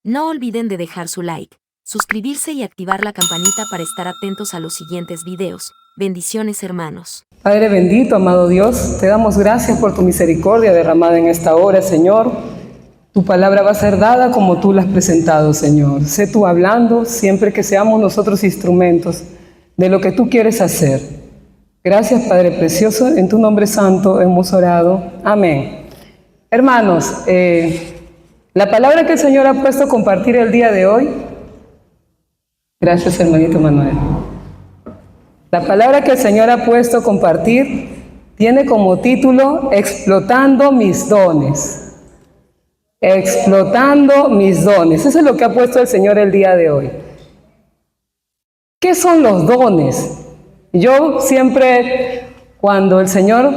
No olviden de dejar su like, suscribirse y activar la campanita para estar atentos a los siguientes videos. Bendiciones, hermanos. Padre bendito, amado Dios, te damos gracias por tu misericordia derramada en esta hora, Señor. Tu palabra va a ser dada como tú la has presentado, Señor. Sé tú hablando siempre que seamos nosotros instrumentos de lo que tú quieres hacer. Gracias, Padre precioso, en tu nombre santo hemos orado. Amén. Hermanos, la palabra que el Señor ha puesto a compartir el día de hoy. Gracias, hermanito Manuel. La palabra que el Señor ha puesto a compartir tiene como título Explotando mis dones. Explotando mis dones. Eso es lo que ha puesto el Señor el día de hoy. ¿Qué son los dones? Yo siempre, cuando el Señor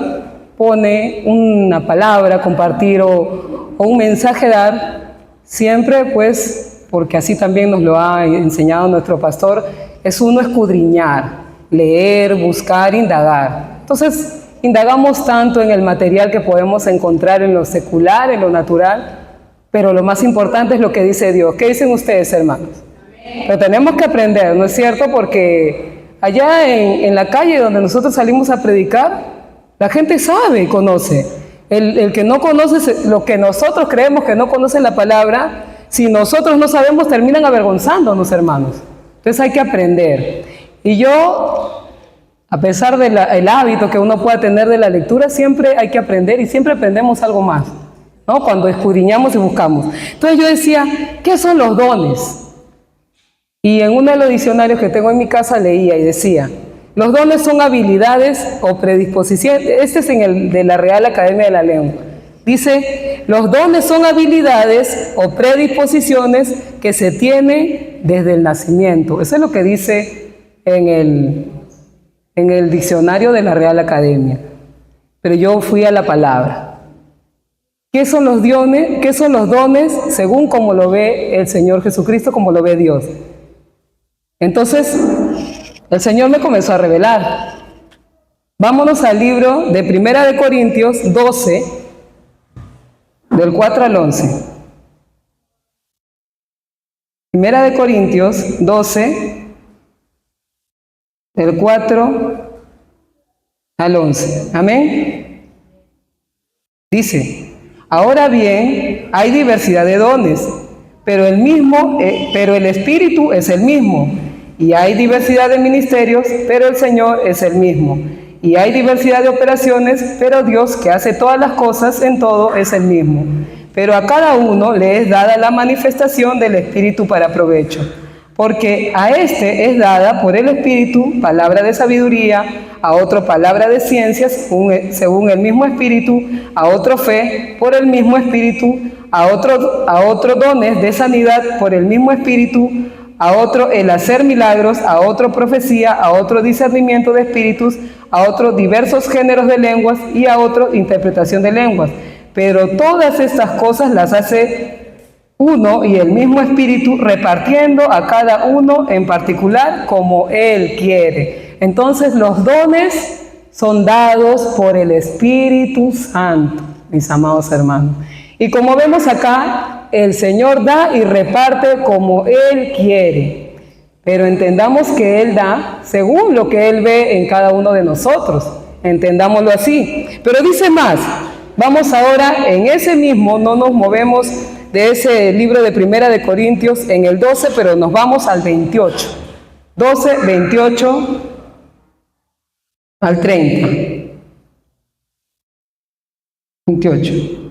pone una palabra, compartir o un mensaje dar, siempre pues, porque así también nos lo ha enseñado nuestro pastor, es uno escudriñar, leer, buscar, indagar. Entonces, indagamos tanto en el material que podemos encontrar en lo secular, en lo natural, pero lo más importante es lo que dice Dios. ¿Qué dicen ustedes, hermanos? Pero tenemos que aprender, ¿no es cierto? Porque allá en la calle donde nosotros salimos a predicar, la gente sabe y conoce. El que no conoce lo que nosotros creemos que no conocen la palabra, si nosotros no sabemos, terminan avergonzándonos, hermanos. Entonces hay que aprender. Y yo, a pesar del hábito que uno pueda tener de la lectura, siempre hay que aprender y siempre aprendemos algo más, ¿no? Cuando escudriñamos y buscamos. Entonces yo decía, ¿qué son los dones? Y en uno de los diccionarios que tengo en mi casa leía y decía, los dones son habilidades o predisposiciones. Este es en el de la Real Academia de la Lengua. Dice, los dones son habilidades o predisposiciones que se tienen desde el nacimiento. Eso es lo que dice en el diccionario de la Real Academia. Pero yo fui a la palabra. ¿Qué son los dones? ¿Qué son los dones según como lo ve el Señor Jesucristo, como lo ve Dios? Entonces, el Señor me comenzó a revelar. Vámonos al libro de 1 Corintios 12, del 4 al 11. 1 Corintios 12, del 4 al 11. Amén. Dice, ahora bien, hay diversidad de dones, pero el Espíritu es el mismo. Y hay diversidad de ministerios, pero el Señor es el mismo. Y hay diversidad de operaciones, pero Dios, que hace todas las cosas en todo, es el mismo. Pero a cada uno le es dada la manifestación del Espíritu para provecho. Porque a este es dada por el Espíritu palabra de sabiduría, a otro palabra de ciencias, según el mismo Espíritu, a otro fe, por el mismo Espíritu, a otro dones de sanidad, por el mismo Espíritu, a otro el hacer milagros, a otro profecía, a otro discernimiento de espíritus, a otro diversos géneros de lenguas y a otro interpretación de lenguas. Pero todas estas cosas las hace uno y el mismo Espíritu, repartiendo a cada uno en particular como Él quiere. Entonces los dones son dados por el Espíritu Santo, mis amados hermanos. Y como vemos acá, el Señor da y reparte como Él quiere. Pero entendamos que Él da según lo que Él ve en cada uno de nosotros. Entendámoslo así. Pero dice más. Vamos ahora en ese mismo, no nos movemos de ese libro de 1 Corintios en el 12, pero nos vamos al 28. 12, 28 al 30. 28.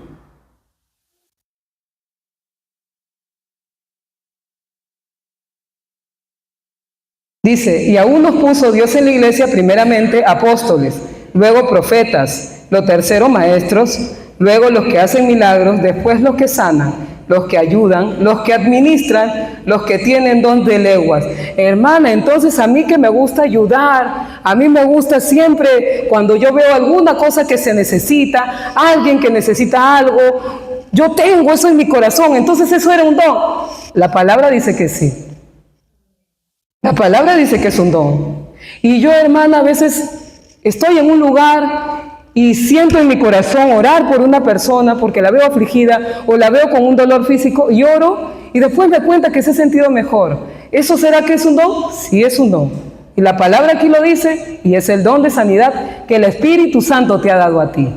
Dice, y a unos puso Dios en la iglesia primeramente apóstoles, luego profetas, lo tercero maestros, luego los que hacen milagros, después los que sanan, los que ayudan, los que administran, los que tienen don de lenguas. Hermana, entonces a mí que me gusta ayudar, a mí me gusta siempre cuando yo veo alguna cosa que se necesita, alguien que necesita algo, yo tengo eso en mi corazón, entonces eso era un don. La palabra dice que sí. La palabra dice que es un don. Y yo, hermana, a veces estoy en un lugar y siento en mi corazón orar por una persona porque la veo afligida o la veo con un dolor físico y oro y después me cuenta que se ha sentido mejor. ¿Eso será que es un don? Sí, es un don. Y la palabra aquí lo dice, y es el don de sanidad que el Espíritu Santo te ha dado a ti.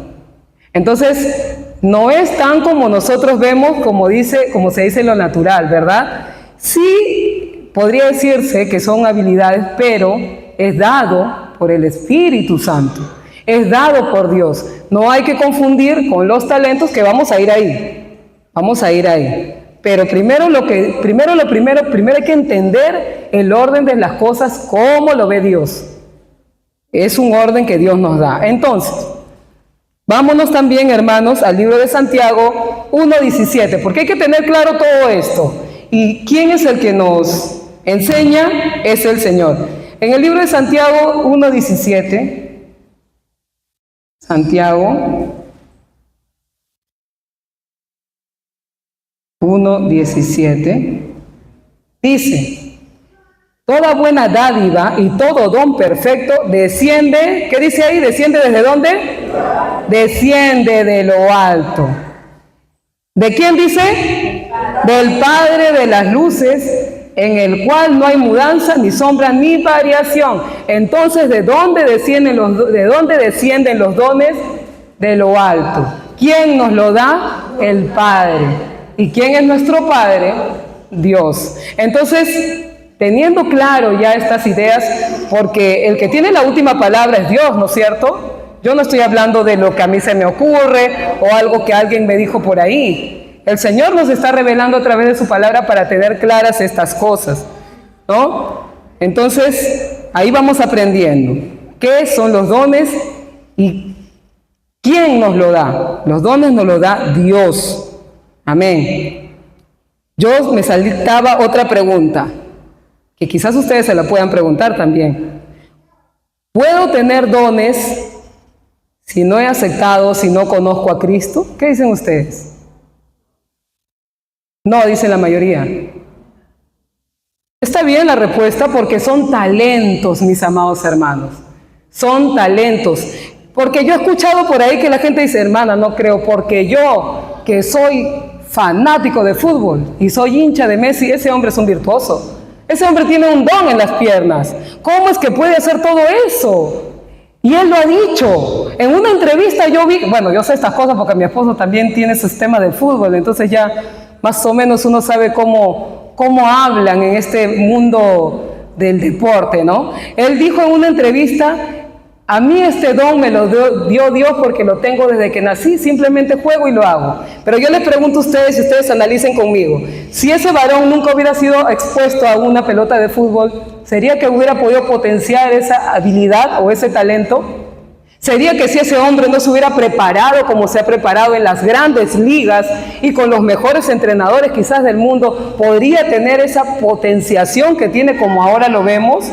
Entonces, no es tan como nosotros vemos, como se dice en lo natural, ¿verdad? Sí, podría decirse que son habilidades, pero es dado por el Espíritu Santo. Es dado por Dios. No hay que confundir con los talentos, que vamos a ir ahí. Vamos a ir ahí. Pero primero hay que entender el orden de las cosas, cómo lo ve Dios. Es un orden que Dios nos da. Entonces, vámonos también, hermanos, al libro de Santiago 1:17, porque hay que tener claro todo esto. ¿Y quién es el que nos enseña? Es el Señor. En el libro de Santiago 1:17, Santiago 1:17, dice: toda buena dádiva y todo don perfecto desciende, ¿qué dice ahí? ¿Desciende desde dónde? Desciende de lo alto. ¿De quién dice? Del Padre de las luces, en el cual no hay mudanza, ni sombra, ni variación. Entonces, ¿de dónde descienden los dones? De lo alto. ¿Quién nos lo da? El Padre. ¿Y quién es nuestro Padre? Dios. Entonces, teniendo claro ya estas ideas, porque el que tiene la última palabra es Dios, ¿no es cierto? Yo no estoy hablando de lo que a mí se me ocurre o algo que alguien me dijo por ahí. El Señor nos está revelando a través de su palabra para tener claras estas cosas, ¿no? Entonces, ahí vamos aprendiendo qué son los dones y quién nos lo da. Los dones nos los da Dios. Amén. Yo me saltaba otra pregunta, que quizás ustedes se la puedan preguntar también. ¿Puedo tener dones si no he aceptado, si no conozco a Cristo? ¿Qué dicen ustedes? No, dicen la mayoría. Está bien la respuesta porque son talentos, mis amados hermanos. Son talentos. Porque yo he escuchado por ahí que la gente dice: hermana, no creo, porque yo, que soy fanático de fútbol y soy hincha de Messi, ese hombre es un virtuoso. Ese hombre tiene un don en las piernas. ¿Cómo es que puede hacer todo eso? Y él lo ha dicho. En una entrevista yo vi, bueno, yo sé estas cosas porque mi esposo también tiene su sistema de fútbol, entonces ya más o menos uno sabe cómo hablan en este mundo del deporte, ¿no? Él dijo en una entrevista: a mí este don me lo dio Dios porque lo tengo desde que nací, simplemente juego y lo hago. Pero yo les pregunto a ustedes, y ustedes analicen conmigo, si ese varón nunca hubiera sido expuesto a una pelota de fútbol, ¿sería que hubiera podido potenciar esa habilidad o ese talento? ¿Sería que si ese hombre no se hubiera preparado como se ha preparado en las grandes ligas y con los mejores entrenadores quizás del mundo, podría tener esa potenciación que tiene como ahora lo vemos?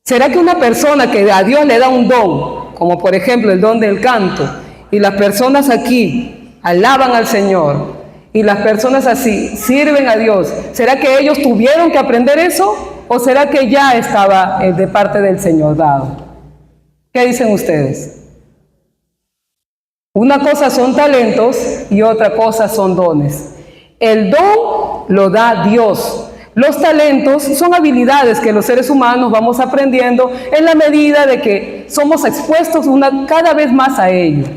¿Será que una persona que a Dios le da un don, como por ejemplo el don del canto, y las personas aquí alaban al Señor, y las personas así sirven a Dios, ¿será que ellos tuvieron que aprender eso? ¿O será que ya estaba de parte del Señor dado? ¿Qué dicen ustedes? Una cosa son talentos y otra cosa son dones. El don lo da Dios. Los talentos son habilidades que los seres humanos vamos aprendiendo en la medida de que somos expuestos cada vez más a ello.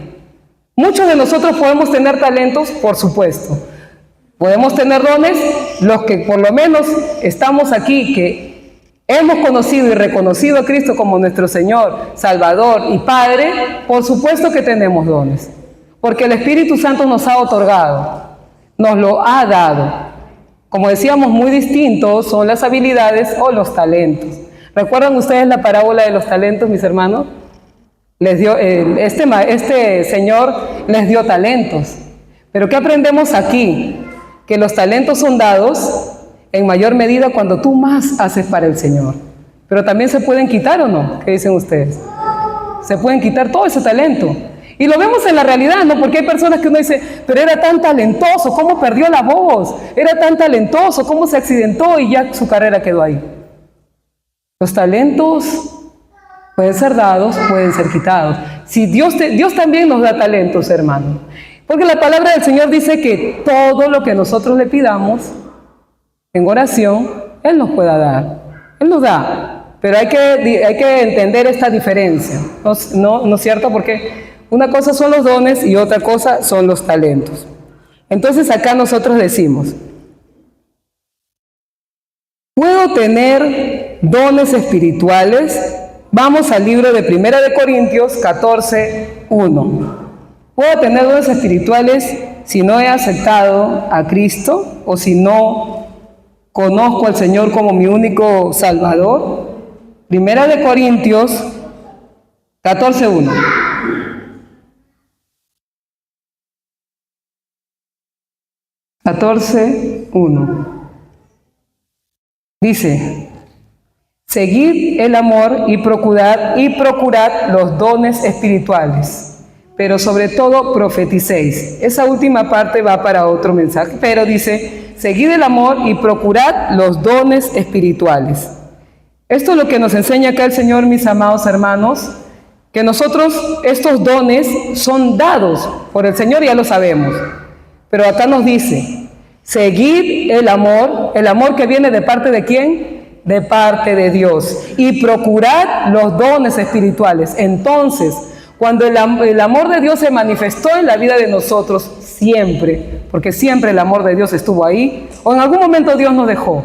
Muchos de nosotros podemos tener talentos, por supuesto. Podemos tener dones, los que por lo menos estamos aquí, que hemos conocido y reconocido a Cristo como nuestro Señor, Salvador y Padre, por supuesto que tenemos dones. Porque el Espíritu Santo nos ha otorgado, nos lo ha dado. Como decíamos, muy distintos son las habilidades o los talentos. ¿Recuerdan ustedes la parábola de los talentos, mis hermanos? Este señor les dio talentos. Pero ¿qué aprendemos aquí? Que los talentos son dados en mayor medida cuando tú más haces para el Señor. Pero también se pueden quitar, ¿o no? ¿Qué dicen ustedes? Se pueden quitar todo ese talento. Y lo vemos en la realidad, ¿no? Porque hay personas que uno dice: pero era tan talentoso, ¿cómo perdió la voz? Era tan talentoso, ¿cómo se accidentó? Y ya su carrera quedó ahí. Los talentos pueden ser dados, pueden ser quitados. Si Dios también nos da talentos, hermano. Porque la palabra del Señor dice que todo lo que nosotros le pidamos en oración, Él nos pueda dar. Él nos da. Pero hay que entender esta diferencia. ¿No es cierto? Porque una cosa son los dones y otra cosa son los talentos. Entonces acá nosotros decimos, ¿puedo tener dones espirituales? Vamos al libro de 1 de Corintios 14:1. ¿Puedo tener dones espirituales si no he aceptado a Cristo o si no conozco al Señor como mi único Salvador? 1 de Corintios 14:1. Dice, seguid el amor y procurad los dones espirituales, pero sobre todo profeticéis. Esa última parte va para otro mensaje, pero dice, seguid el amor y procurad los dones espirituales. Esto es lo que nos enseña acá el Señor, mis amados hermanos, que nosotros, estos dones son dados por el Señor, ya lo sabemos. Pero acá nos dice, seguid el amor que viene de parte de ¿quién? De parte de Dios. Y procurad los dones espirituales. Entonces, cuando el amor de Dios se manifestó en la vida de nosotros, siempre, porque siempre el amor de Dios estuvo ahí, o en algún momento Dios nos dejó.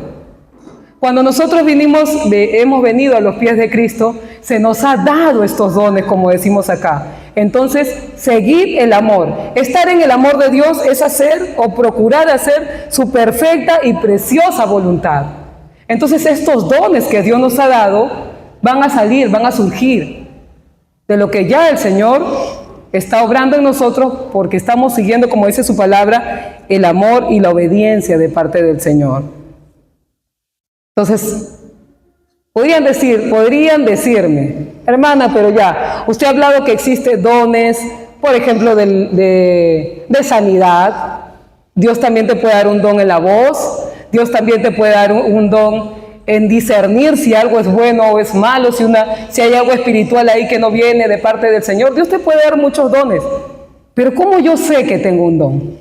Cuando nosotros hemos venido a los pies de Cristo, se nos ha dado estos dones, como decimos acá. Entonces, seguir el amor. Estar en el amor de Dios es hacer o procurar hacer su perfecta y preciosa voluntad. Entonces, estos dones que Dios nos ha dado van a surgir de lo que ya el Señor está obrando en nosotros, porque estamos siguiendo, como dice su palabra, el amor y la obediencia de parte del Señor. Entonces, podrían decirme, hermana, pero ya, usted ha hablado que existen dones, por ejemplo, de sanidad. Dios también te puede dar un don en la voz. Dios también te puede dar un don en discernir si algo es bueno o es malo, si hay algo espiritual ahí que no viene de parte del Señor. Dios te puede dar muchos dones. Pero ¿cómo yo sé que tengo un don?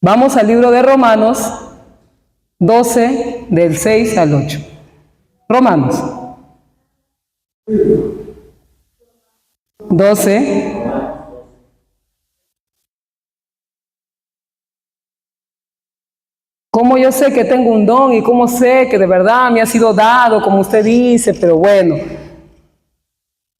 Vamos al libro de Romanos 12, del 6 al 8. Romanos 12. ¿Cómo yo sé que tengo un don y cómo sé que de verdad me ha sido dado, como usted dice? Pero bueno,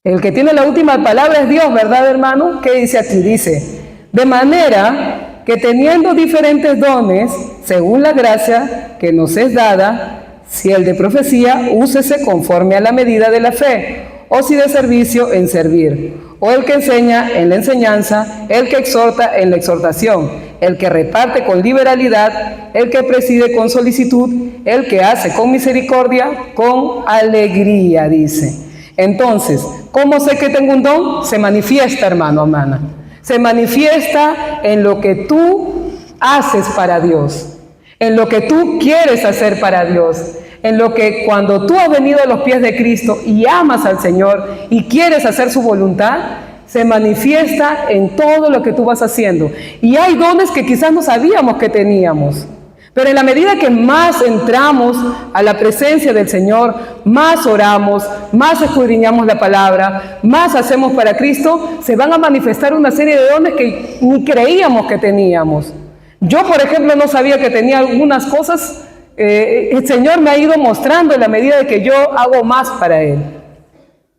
el que tiene la última palabra es Dios, ¿verdad, hermano? ¿Qué dice aquí? Dice, de manera que teniendo diferentes dones, según la gracia que nos es dada, si el de profecía, úsese conforme a la medida de la fe, o si de servicio, en servir, o el que enseña, en la enseñanza, el que exhorta, en la exhortación, el que reparte con liberalidad, el que preside con solicitud, el que hace con misericordia, con alegría, dice. Entonces, ¿cómo sé que tengo un don? Se manifiesta, hermano, hermana. Se manifiesta en lo que tú haces para Dios, en lo que tú quieres hacer para Dios, en lo que cuando tú has venido a los pies de Cristo y amas al Señor y quieres hacer su voluntad, se manifiesta en todo lo que tú vas haciendo. Y hay dones que quizás no sabíamos que teníamos, pero en la medida que más entramos a la presencia del Señor, más oramos, más escudriñamos la palabra, más hacemos para Cristo, se van a manifestar una serie de dones que ni creíamos que teníamos. Yo, por ejemplo, no sabía que tenía algunas cosas. El Señor me ha ido mostrando en la medida de que yo hago más para Él.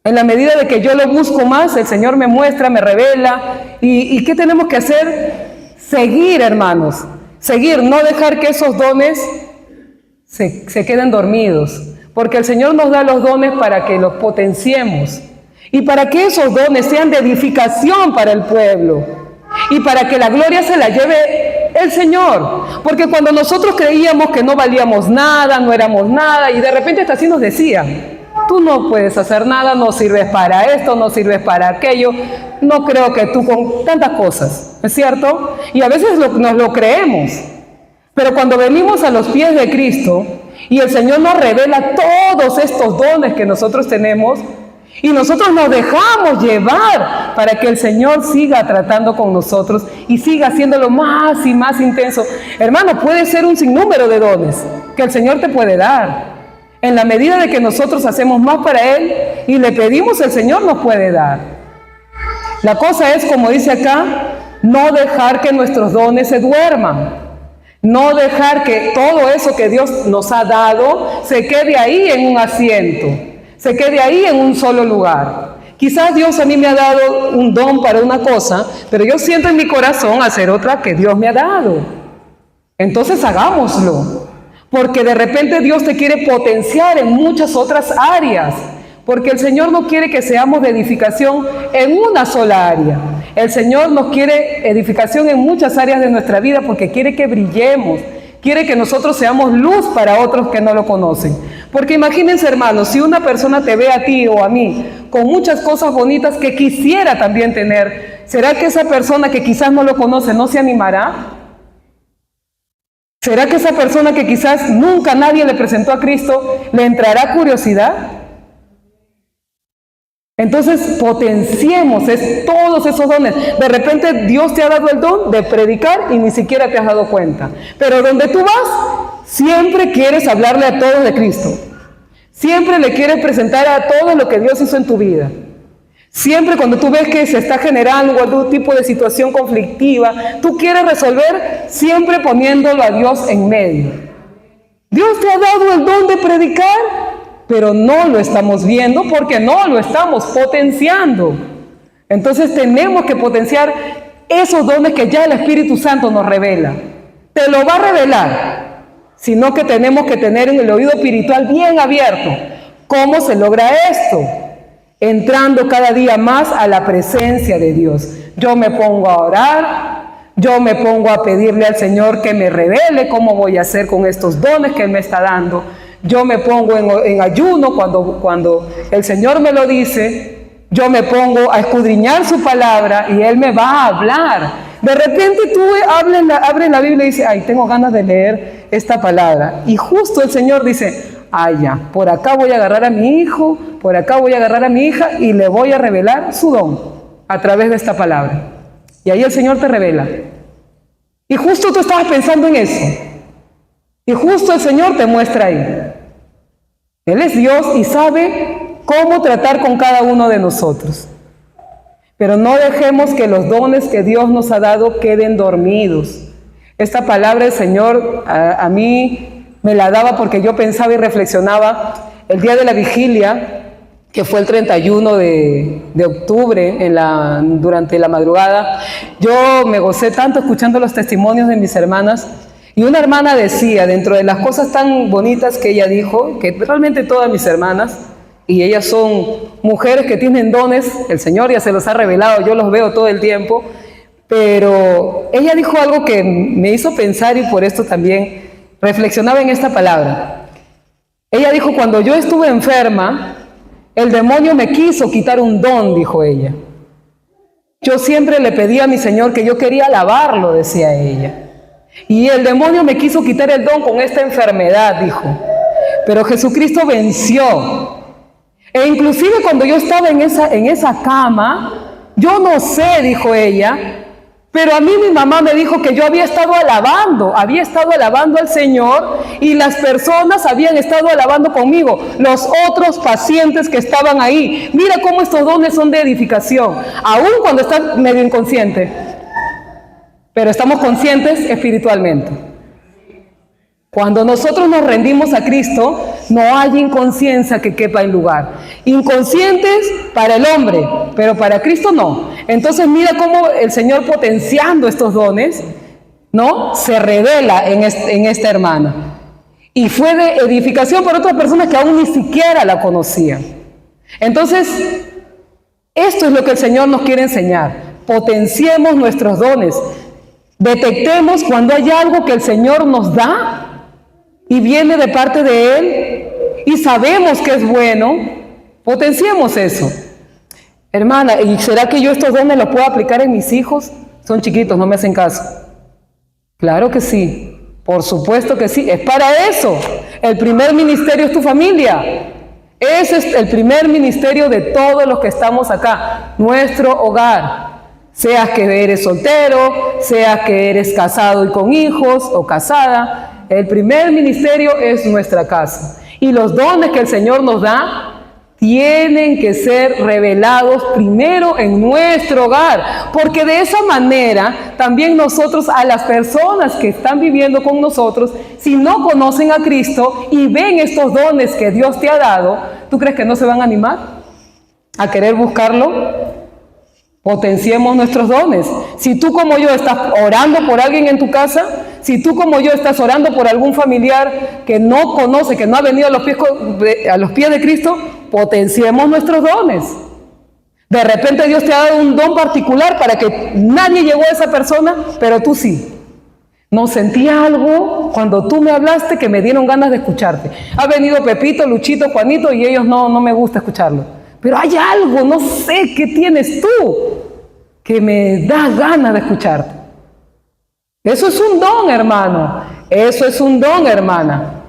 En la medida de que yo lo busco más, el Señor me muestra, me revela. ¿Y qué tenemos que hacer? Seguir, hermanos. Seguir, no dejar que esos dones se queden dormidos. Porque el Señor nos da los dones para que los potenciemos. Y para que esos dones sean de edificación para el pueblo. Y para que la gloria se la lleve el Señor. Porque cuando nosotros creíamos que no valíamos nada, no éramos nada, y de repente hasta así nos decían, tú no puedes hacer nada, no sirves para esto, no sirves para aquello, no creo que tú con tantas cosas, ¿es cierto? Y a veces nos lo creemos. Pero cuando venimos a los pies de Cristo y el Señor nos revela todos estos dones que nosotros tenemos, Y nosotros nos dejamos llevar para que el Señor siga tratando con nosotros y siga haciéndolo más y más intenso. Hermano, puede ser un sinnúmero de dones que el Señor te puede dar. En la medida de que nosotros hacemos más para Él y le pedimos, el Señor nos puede dar. La cosa es, como dice acá, no dejar que nuestros dones se duerman. No dejar que todo eso que Dios nos ha dado se quede ahí en un asiento, se quede ahí en un solo lugar. Quizás Dios a mí me ha dado un don para una cosa, pero yo siento en mi corazón hacer otra que Dios me ha dado. Entonces hagámoslo, porque de repente Dios te quiere potenciar en muchas otras áreas, porque el Señor no quiere que seamos de edificación en una sola área. El Señor nos quiere edificación en muchas áreas de nuestra vida porque quiere que brillemos, quiere que nosotros seamos luz para otros que no lo conocen. Porque imagínense, hermanos, si una persona te ve a ti o a mí con muchas cosas bonitas que quisiera también tener, ¿será que esa persona que quizás no lo conoce no se animará? ¿Será que esa persona que quizás nunca nadie le presentó a Cristo le entrará curiosidad? Entonces potenciemos todos esos dones. De repente Dios te ha dado el don de predicar y ni siquiera te has dado cuenta. Pero donde tú vas, siempre quieres hablarle a todos de Cristo. Siempre le quieres presentar a todos lo que Dios hizo en tu vida. Siempre cuando tú ves que se está generando algún tipo de situación conflictiva, tú quieres resolver siempre poniéndolo a Dios en medio. Dios te ha dado el don de predicar, pero no lo estamos viendo porque no lo estamos potenciando. Entonces tenemos que potenciar esos dones que ya el Espíritu Santo nos revela. Te lo va a revelar, sino que tenemos que tener el oído espiritual bien abierto. ¿Cómo se logra esto? Entrando cada día más a la presencia de Dios. Yo me pongo a orar, yo me pongo a pedirle al Señor que me revele cómo voy a hacer con estos dones que Él me está dando. Yo me pongo en ayuno cuando el Señor me lo dice. Yo me pongo a escudriñar su palabra y Él me va a hablar. De repente tú abres la Biblia y dices, ay, tengo ganas de leer esta palabra. Y justo el Señor dice, ay, ya, por acá voy a agarrar a mi hijo, por acá voy a agarrar a mi hija y le voy a revelar su don a través de esta palabra. Y ahí el Señor te revela. Y justo tú estabas pensando en eso. Y justo el Señor te muestra ahí. Él es Dios y sabe cómo tratar con cada uno de nosotros. Pero no dejemos que los dones que Dios nos ha dado queden dormidos. Esta palabra el Señor a mí me la daba porque yo pensaba y reflexionaba el día de la vigilia, que fue el 31 de octubre, durante la madrugada. Yo me gocé tanto escuchando los testimonios de mis hermanas. Y una hermana decía, dentro de las cosas tan bonitas que ella dijo, que realmente todas mis hermanas, y ellas son mujeres que tienen dones, el Señor ya se los ha revelado, yo los veo todo el tiempo, pero ella dijo algo que me hizo pensar y por esto también reflexionaba en esta palabra. Ella dijo, cuando yo estuve enferma, el demonio me quiso quitar un don, dijo ella. Yo siempre le pedí a mi Señor que yo quería alabarlo, decía ella. Y el demonio me quiso quitar el don con esta enfermedad, dijo. Pero Jesucristo venció. E inclusive cuando yo estaba en esa cama, yo no sé, dijo ella, pero a mí mi mamá me dijo que yo había estado alabando al Señor y las personas habían estado alabando conmigo, los otros pacientes que estaban ahí. Mira cómo estos dones son de edificación, aún cuando estás medio inconsciente. Pero estamos conscientes espiritualmente. Cuando nosotros nos rendimos a Cristo, no hay inconsciencia que quepa en lugar. Inconscientes para el hombre, pero para Cristo no. Entonces mira cómo el Señor, potenciando estos dones, ¿no?, se revela en esta hermana. Y fue de edificación para otras personas que aún ni siquiera la conocían. Entonces, esto es lo que el Señor nos quiere enseñar. Potenciemos nuestros dones. Detectemos cuando hay algo que el Señor nos da y viene de parte de Él y sabemos que es bueno, potenciemos eso. Hermana, ¿y será que yo estos dones los puedo aplicar en mis hijos? Son chiquitos, no me hacen caso. Claro que sí, por supuesto que sí, es para eso. El primer ministerio es tu familia. Ese es el primer ministerio de todos los que estamos acá, nuestro hogar. Seas que eres soltero, seas que eres casado y con hijos o casada, el primer ministerio es nuestra casa. Y los dones que el Señor nos da tienen que ser revelados primero en nuestro hogar, porque de esa manera también nosotros, a las personas que están viviendo con nosotros, si no conocen a Cristo y ven estos dones que Dios te ha dado, ¿tú crees que no se van a animar a querer buscarlo? Potenciemos nuestros dones. Si tú como yo estás orando por alguien en tu casa, si tú como yo estás orando por algún familiar que no conoce, que no ha venido a los pies de Cristo, potenciemos nuestros dones. De repente Dios te ha dado un don particular para que nadie llegó a esa persona, pero tú sí. No sentí algo cuando tú me hablaste que me dieron ganas de escucharte. Ha venido Pepito, Luchito, Juanito y ellos no me gusta escucharlo. Pero hay algo, no sé qué tienes tú, que me da ganas de escucharte. Eso es un don, hermano. Eso es un don, hermana.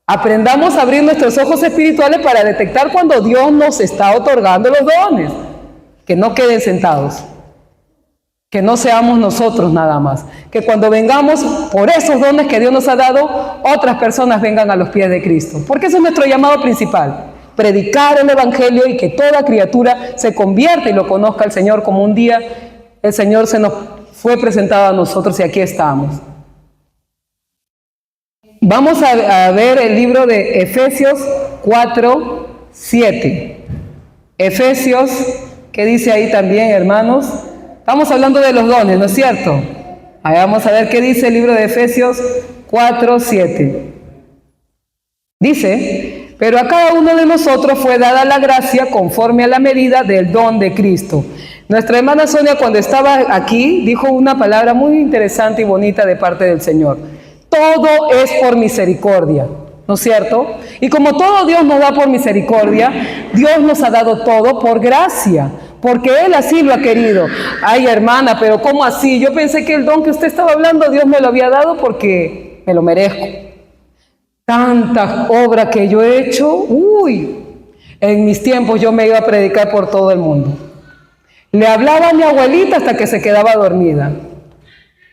Aprendamos a abrir nuestros ojos espirituales para detectar cuando Dios nos está otorgando los dones. Que no queden sentados. Que no seamos nosotros nada más. Que cuando vengamos por esos dones que Dios nos ha dado, otras personas vengan a los pies de Cristo. Porque ese es nuestro llamado principal. Predicar el Evangelio y que toda criatura se convierta y lo conozca al Señor, como un día el Señor se nos fue presentado a nosotros y aquí estamos. Vamos a ver el libro de Efesios 4:7. Efesios, ¿qué dice ahí también, hermanos? Estamos hablando de los dones, ¿no es cierto? Ahí vamos a ver qué dice el libro de Efesios 4:7. Dice: pero a cada uno de nosotros fue dada la gracia conforme a la medida del don de Cristo. Nuestra hermana Sonia, cuando estaba aquí, dijo una palabra muy interesante y bonita de parte del Señor. Todo es por misericordia, ¿no es cierto? Y como todo Dios nos da por misericordia, Dios nos ha dado todo por gracia, porque Él así lo ha querido. Ay, hermana, pero ¿cómo así? Yo pensé que el don que usted estaba hablando, Dios me lo había dado porque me lo merezco. Tantas obras que yo he hecho, en mis tiempos yo me iba a predicar por todo el mundo. Le hablaba a mi abuelita hasta que se quedaba dormida.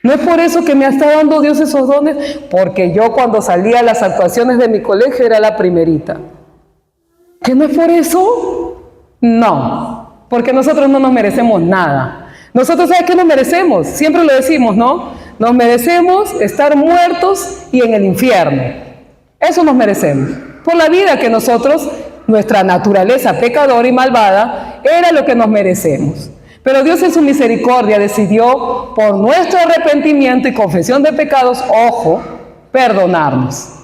¿No es por eso que me está dando Dios esos dones? Porque yo cuando salía a las actuaciones de mi colegio era la primerita. ¿Que no es por eso? No, porque nosotros no nos merecemos nada. Nosotros, ¿sabes qué nos merecemos? Siempre lo decimos, ¿no? Nos merecemos estar muertos y en el infierno. Eso nos merecemos, por la vida que nosotros, nuestra naturaleza pecadora y malvada, era lo que nos merecemos. Pero Dios en su misericordia decidió, por nuestro arrepentimiento y confesión de pecados, ojo, perdonarnos.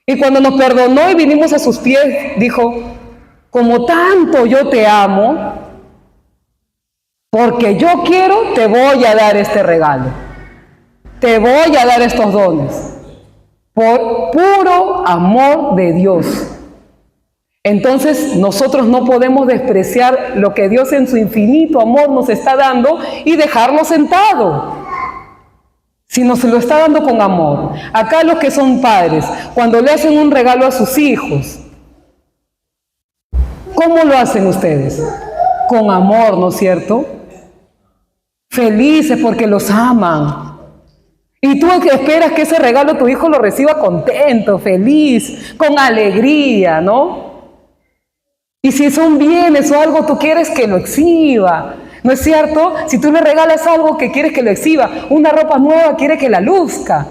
Y cuando nos perdonó y vinimos a sus pies, dijo: como tanto yo te amo, porque yo quiero, te voy a dar este regalo. Te voy a dar estos dones. Por puro amor de Dios. Entonces nosotros no podemos despreciar lo que Dios en su infinito amor nos está dando y dejarlo sentado, sino se lo está dando con amor. Acá los que son padres, cuando le hacen un regalo a sus hijos, ¿cómo lo hacen ustedes? Con amor, ¿no es cierto? Felices porque los aman. Y tú esperas que ese regalo tu hijo lo reciba contento, feliz, con alegría, ¿no? Y si son bienes o algo, tú quieres que lo exhiba, ¿no es cierto? Si tú le regalas algo que quieres que lo exhiba, una ropa nueva, quiere que la luzca.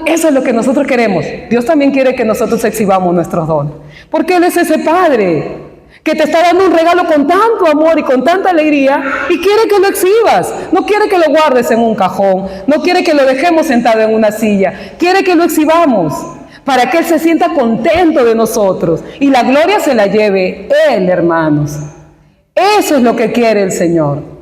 Eso es lo que nosotros queremos. Dios también quiere que nosotros exhibamos nuestros dones. Porque Él es ese Padre que te está dando un regalo con tanto amor y con tanta alegría y quiere que lo exhibas. No quiere que lo guardes en un cajón, no quiere que lo dejemos sentado en una silla, quiere que lo exhibamos para que Él se sienta contento de nosotros y la gloria se la lleve Él, hermanos. Eso es lo que quiere el Señor.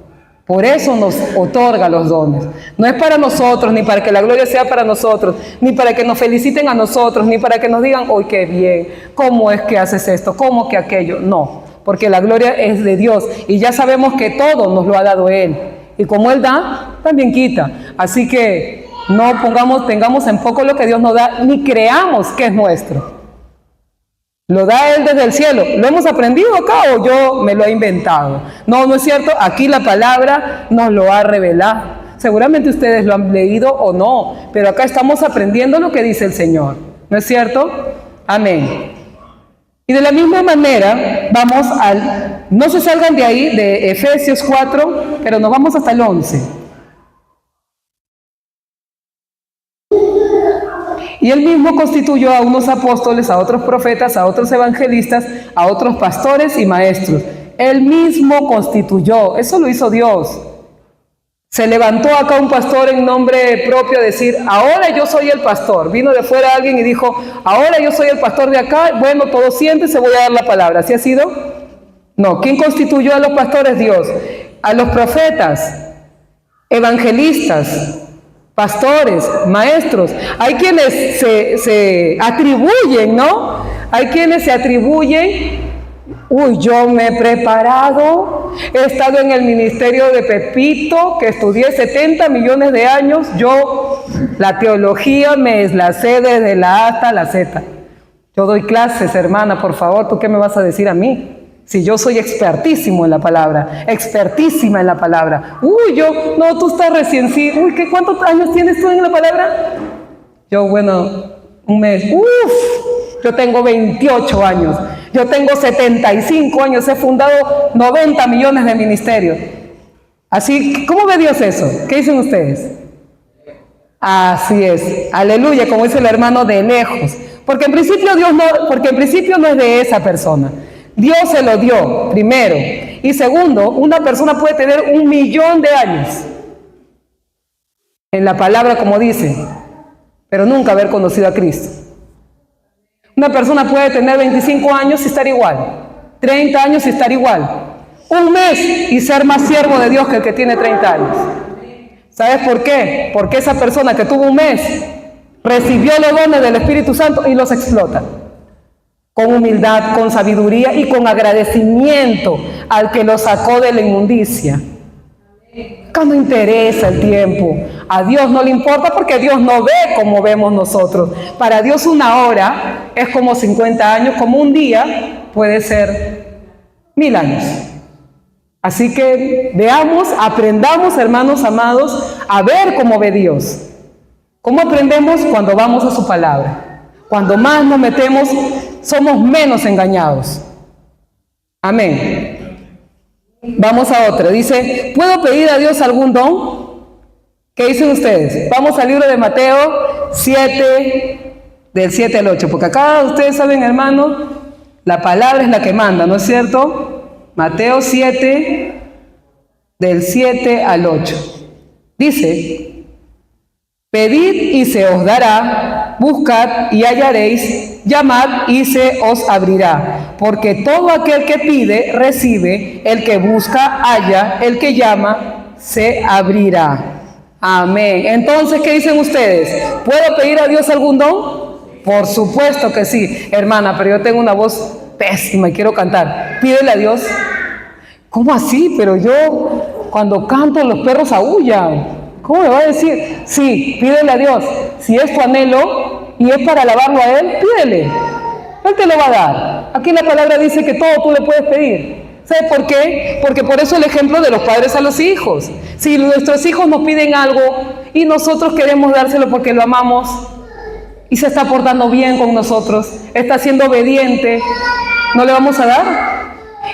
Por eso nos otorga los dones. No es para nosotros, ni para que la gloria sea para nosotros, ni para que nos feliciten a nosotros, ni para que nos digan, ¡oh, qué bien! ¿Cómo es que haces esto? ¿Cómo que aquello? No, porque la gloria es de Dios y ya sabemos que todo nos lo ha dado Él. Y como Él da, también quita. Así que no tengamos en poco lo que Dios nos da, ni creamos que es nuestro. Lo da Él desde el cielo. ¿Lo hemos aprendido acá o yo me lo he inventado? No, no es cierto. Aquí la palabra nos lo ha revelado. Seguramente ustedes lo han leído o no, pero acá estamos aprendiendo lo que dice el Señor. ¿No es cierto? Amén. Y de la misma manera, vamos al... No se salgan de ahí, de Efesios 4, pero nos vamos hasta el 11. Y Él mismo constituyó a unos apóstoles, a otros profetas, a otros evangelistas, a otros pastores y maestros. Él mismo constituyó, eso lo hizo Dios. Se levantó acá un pastor en nombre propio a decir, ahora yo soy el pastor. Vino de fuera alguien y dijo, ahora yo soy el pastor de acá. Bueno, todos siéntense, voy a dar la palabra. ¿Así ha sido? No. ¿Quién constituyó a los pastores? Dios. A los profetas, evangelistas, pastores, maestros. Hay quienes se atribuyen, ¿no? Hay quienes se atribuyen. Uy, yo me he preparado, he estado en el ministerio de Pepito, que estudié 70 millones de años, yo la teología me la sé desde la A hasta la Z. Yo doy clases, hermana, por favor, ¿tú qué me vas a decir a mí? Si yo soy expertísimo en la palabra, expertísima en la palabra. Uy, no, tú estás recién, sí. Uy, ¿cuántos años tienes tú en la palabra? Yo, bueno, un mes. Yo tengo 28 años. Yo tengo 75 años. He fundado 90 millones de ministerios. Así, ¿cómo ve Dios eso? ¿Qué dicen ustedes? Así es. Aleluya, como dice el hermano, de lejos. Porque en principio no es de esa persona. Dios se lo dio, primero. Y segundo, una persona puede tener 1.000.000 de años en la palabra, como dice, pero nunca haber conocido a Cristo. Una persona puede tener 25 años y estar igual, 30 años y estar igual, un mes y ser más siervo de Dios que el que tiene 30 años. ¿Sabes por qué? Porque esa persona que tuvo un mes recibió los dones del Espíritu Santo y los explota. Con humildad, con sabiduría y con agradecimiento al que lo sacó de la inmundicia. Acá no interesa el tiempo. A Dios no le importa porque Dios no ve como vemos nosotros. Para Dios una hora es como 50 años, como un día puede ser 1000 años. Así que veamos, aprendamos, hermanos amados, a ver cómo ve Dios. ¿Cómo aprendemos? Cuando vamos a su palabra. Cuando más nos metemos, somos menos engañados. Amén. Vamos a otra. Dice, ¿puedo pedir a Dios algún don? ¿Qué dicen ustedes? Vamos al libro de Mateo 7, del 7 al 8. Porque acá ustedes saben, hermanos, la palabra es la que manda, ¿no es cierto? Mateo 7, del 7 al 8. Dice, pedid y se os dará, buscad y hallaréis, llamad y se os abrirá. Porque todo aquel que pide, recibe, el que busca, halla, el que llama, se abrirá. Amén. Entonces, ¿qué dicen ustedes? ¿Puedo pedir a Dios algún don? Por supuesto que sí. Hermana, pero yo tengo una voz pésima y quiero cantar. Pídele a Dios. ¿Cómo así? Pero yo, cuando canto, los perros aúllan. ¿Cómo me va a decir? Sí, pídele a Dios. Si es tu anhelo y es para alabarlo a Él, pídele. Él te lo va a dar. Aquí la palabra dice que todo tú le puedes pedir. ¿Sabes por qué? Porque por eso el ejemplo de los padres a los hijos. Si nuestros hijos nos piden algo y nosotros queremos dárselo porque lo amamos y se está portando bien con nosotros, está siendo obediente, ¿no le vamos a dar?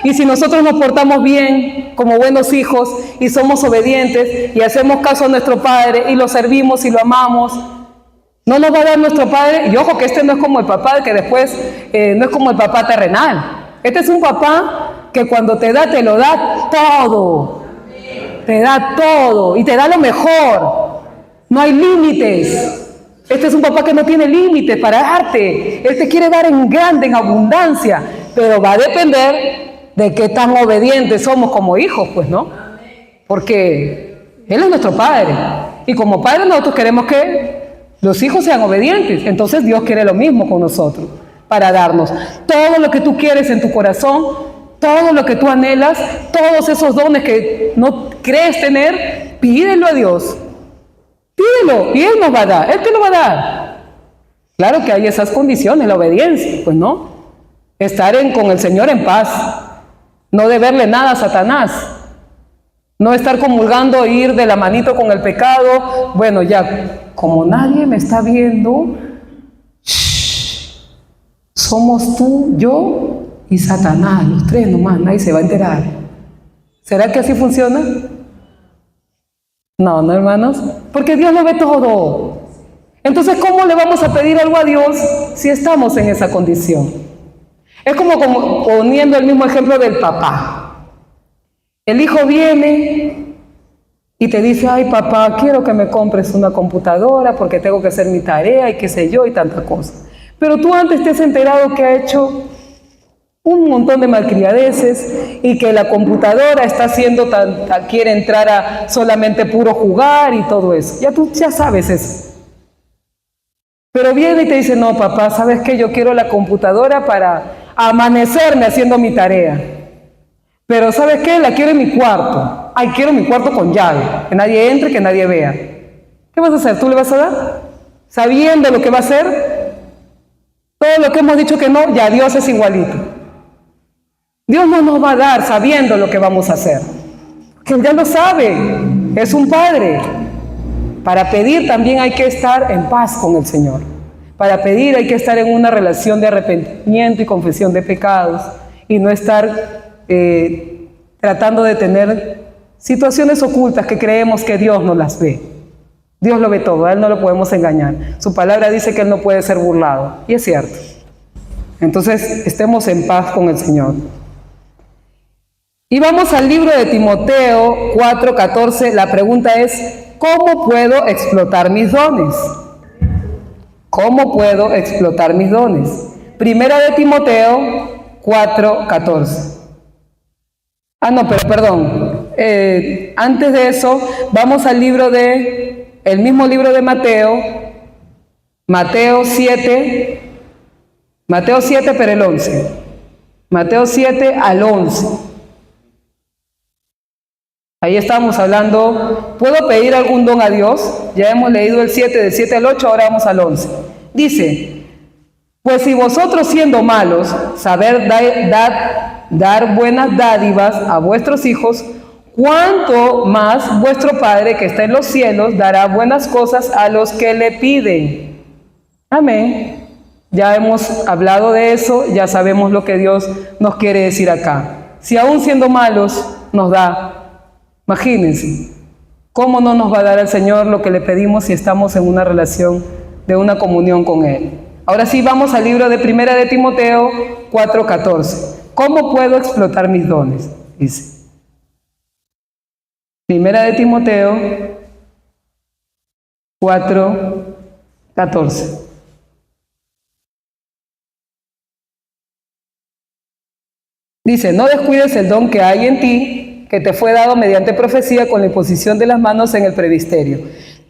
Y si nosotros nos portamos bien como buenos hijos y somos obedientes y hacemos caso a nuestro Padre y lo servimos y lo amamos, ¿no nos va a dar nuestro Padre? Y ojo que este no es como el papá que después no es como el papá terrenal. Este es un papá que cuando te da, te lo da todo. Te da todo y te da lo mejor. No hay límites. Este es un papá que no tiene límites para darte. Él te quiere dar en grande, en abundancia, pero va a depender de qué tan obedientes somos como hijos, pues, ¿no? Porque Él es nuestro Padre. Y como Padre nosotros queremos que los hijos sean obedientes. Entonces Dios quiere lo mismo con nosotros, para darnos todo lo que tú quieres en tu corazón, todo lo que tú anhelas, todos esos dones que no crees tener, pídelo a Dios. Pídelo y Él nos va a dar, Él te lo va a dar. Claro que hay esas condiciones, la obediencia, pues no. estar con el Señor en paz, no deberle nada a Satanás, no estar comulgando, ir de la manito con el pecado. Bueno, ya, como nadie me está viendo, somos tú, yo y Satanás, los tres nomás, nadie se va a enterar. ¿Será que así funciona? No, no, hermanos, porque Dios lo ve todo. Entonces, ¿cómo le vamos a pedir algo a Dios si estamos en esa condición? Es como poniendo el mismo ejemplo del papá. El hijo viene y te dice: ay, papá, quiero que me compres una computadora porque tengo que hacer mi tarea y qué sé yo y tanta cosa. Pero tú antes te has enterado que ha hecho un montón de malcriadeces y que la computadora está haciendo quiere entrar a solamente puro jugar y todo eso. Tú ya sabes eso. Pero viene y te dice: no, papá, ¿sabes qué? Yo quiero la computadora para amanecerme haciendo mi tarea. Pero ¿sabes qué? La quiero en mi cuarto. Ay, quiero mi cuarto con llave, que nadie entre, que nadie vea. ¿Qué vas a hacer? ¿Tú le vas a dar? Sabiendo lo que va a hacer. Todo lo que hemos dicho que no, ya Dios es igualito. Dios no nos va a dar sabiendo lo que vamos a hacer. Porque Él ya lo sabe. Es un Padre. Para pedir también hay que estar en paz con el Señor. Para pedir hay que estar en una relación de arrepentimiento y confesión de pecados y no estar tratando de tener situaciones ocultas que creemos que Dios no las ve. Dios lo ve todo, a Él no lo podemos engañar. Su palabra dice que Él no puede ser burlado, y es cierto. Entonces, estemos en paz con el Señor. Y vamos al libro de Timoteo 4:14. La pregunta es: ¿cómo puedo explotar mis dones? ¿Cómo puedo explotar mis dones? Primera de Timoteo 4:14. Perdón. Antes de eso, vamos al el mismo libro de Mateo, Mateo 7, pero el 11. Mateo 7 al 11. Ahí estábamos hablando, ¿puedo pedir algún don a Dios? Ya hemos leído el 7, del 7 al 8, ahora vamos al 11. Dice: pues si vosotros siendo malos, saber dar buenas dádivas a vuestros hijos, ¿cuánto más vuestro Padre que está en los cielos dará buenas cosas a los que le piden? Amén. Ya hemos hablado de eso, ya sabemos lo que Dios nos quiere decir acá. Si aún siendo malos nos da, imagínense, ¿cómo no nos va a dar el Señor lo que le pedimos si estamos en una relación de una comunión con Él? Ahora sí, vamos al libro de Primera de Timoteo 4:14. ¿Cómo puedo explotar mis dones? Dice. Primera de Timoteo 4:14. Dice: no descuides el don que hay en ti, que te fue dado mediante profecía con la imposición de las manos en el presbiterio.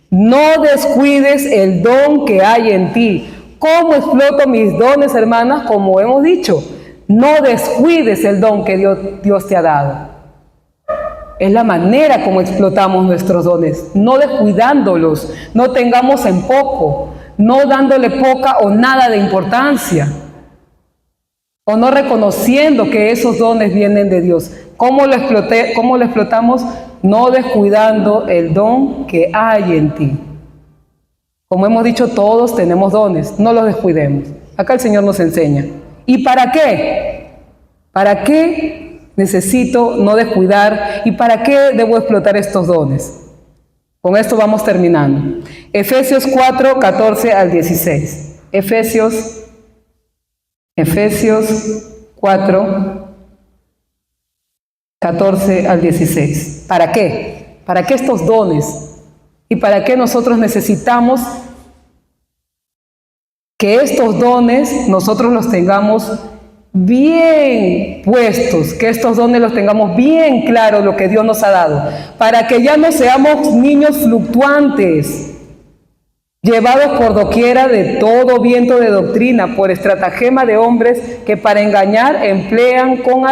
No descuides el don que hay en ti. ¿Cómo exploto mis dones, hermanas? Como hemos dicho, no descuides el don que Dios te ha dado. Es la manera como explotamos nuestros dones, no descuidándolos, no tengamos en poco, no dándole poca o nada de importancia, o no reconociendo que esos dones vienen de Dios. ¿Cómo lo explotamos? No descuidando el don que hay en ti. Como hemos dicho, todos tenemos dones, no los descuidemos. Acá el Señor nos enseña. ¿Y para qué? ¿Para qué necesito no descuidar? ¿Y para qué debo explotar estos dones? Con esto vamos terminando. Efesios 4:14 al 16. Efesios 4:14 al 16. ¿Para qué? ¿Para qué estos dones? ¿Y para qué nosotros necesitamos que estos dones nosotros los tengamos bien puestos, que estos dones los tengamos bien claros lo que Dios nos ha dado? Para que ya no seamos niños fluctuantes, llevados por doquiera de todo viento de doctrina, por estratagema de hombres que para engañar emplean con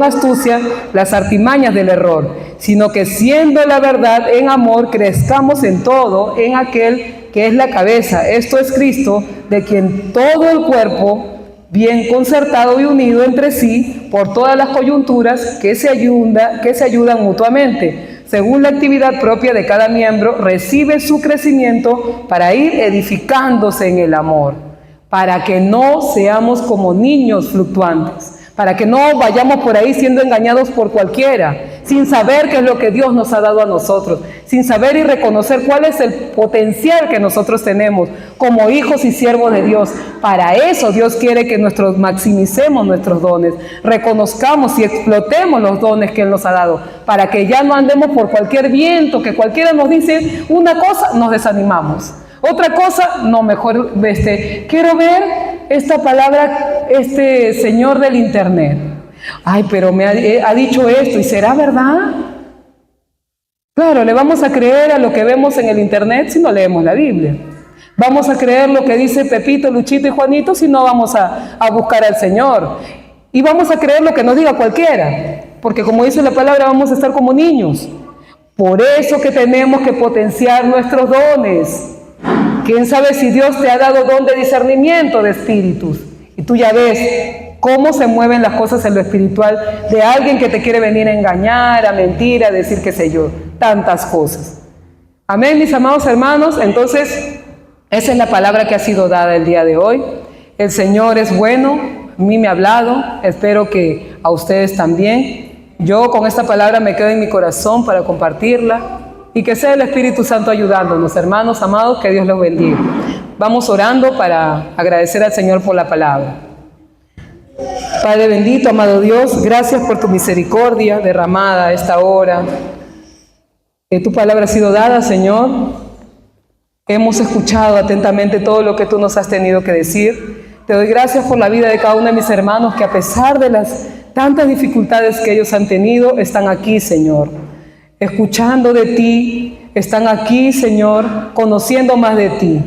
astucia las artimañas del error, sino que siendo la verdad en amor, crezcamos en todo en aquel que es la cabeza, esto es Cristo, de quien todo el cuerpo, bien concertado y unido entre sí por todas las coyunturas que se ayudan mutuamente. Según la actividad propia de cada miembro, recibe su crecimiento para ir edificándose en el amor, para que no seamos como niños fluctuantes, para que no vayamos por ahí siendo engañados por cualquiera, sin saber qué es lo que Dios nos ha dado a nosotros, sin saber y reconocer cuál es el potencial que nosotros tenemos como hijos y siervos de Dios. Para eso Dios quiere que maximicemos nuestros dones, reconozcamos y explotemos los dones que Él nos ha dado, para que ya no andemos por cualquier viento, que cualquiera nos dice una cosa, nos desanimamos. Otra cosa, no, mejor, quiero ver esta palabra, este señor del internet. Ay, pero me ha dicho esto, ¿y será verdad? Claro, le vamos a creer a lo que vemos en el internet si no leemos la Biblia. Vamos a creer lo que dice Pepito, Luchito y Juanito si no vamos a buscar al Señor. Y vamos a creer lo que nos diga cualquiera, porque como dice la palabra, vamos a estar como niños. Por eso que tenemos que potenciar nuestros dones. ¿Quién sabe si Dios te ha dado don de discernimiento de espíritus? Y tú ya ves cómo se mueven las cosas en lo espiritual de alguien que te quiere venir a engañar, a mentir, a decir qué sé yo, tantas cosas. Amén, mis amados hermanos. Entonces, esa es la palabra que ha sido dada el día de hoy. El Señor es bueno, a mí me ha hablado, espero que a ustedes también. Yo con esta palabra me quedo en mi corazón para compartirla. Y que sea el Espíritu Santo ayudándonos, hermanos amados, que Dios los bendiga. Vamos orando para agradecer al Señor por la palabra. Padre bendito, amado Dios, gracias por tu misericordia derramada a esta hora. Que tu palabra ha sido dada, Señor. Hemos escuchado atentamente todo lo que tú nos has tenido que decir. Te doy gracias por la vida de cada uno de mis hermanos que a pesar de las tantas dificultades que ellos han tenido, están aquí, Señor. Escuchando de ti, están aquí, Señor, conociendo más de ti.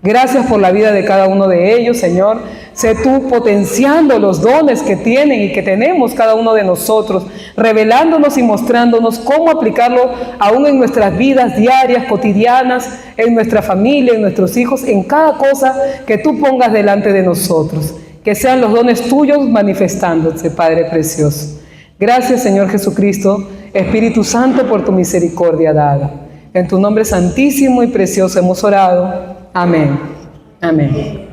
Gracias por la vida de cada uno de ellos, Señor. Sé tú potenciando los dones que tienen y que tenemos cada uno de nosotros, revelándonos y mostrándonos cómo aplicarlo aún en nuestras vidas diarias, cotidianas, en nuestra familia, en nuestros hijos, en cada cosa que tú pongas delante de nosotros. Que sean los dones tuyos manifestándose, Padre precioso. Gracias, Señor Jesucristo, Espíritu Santo, por tu misericordia dada. En tu nombre santísimo y precioso hemos orado. Amén. Amén.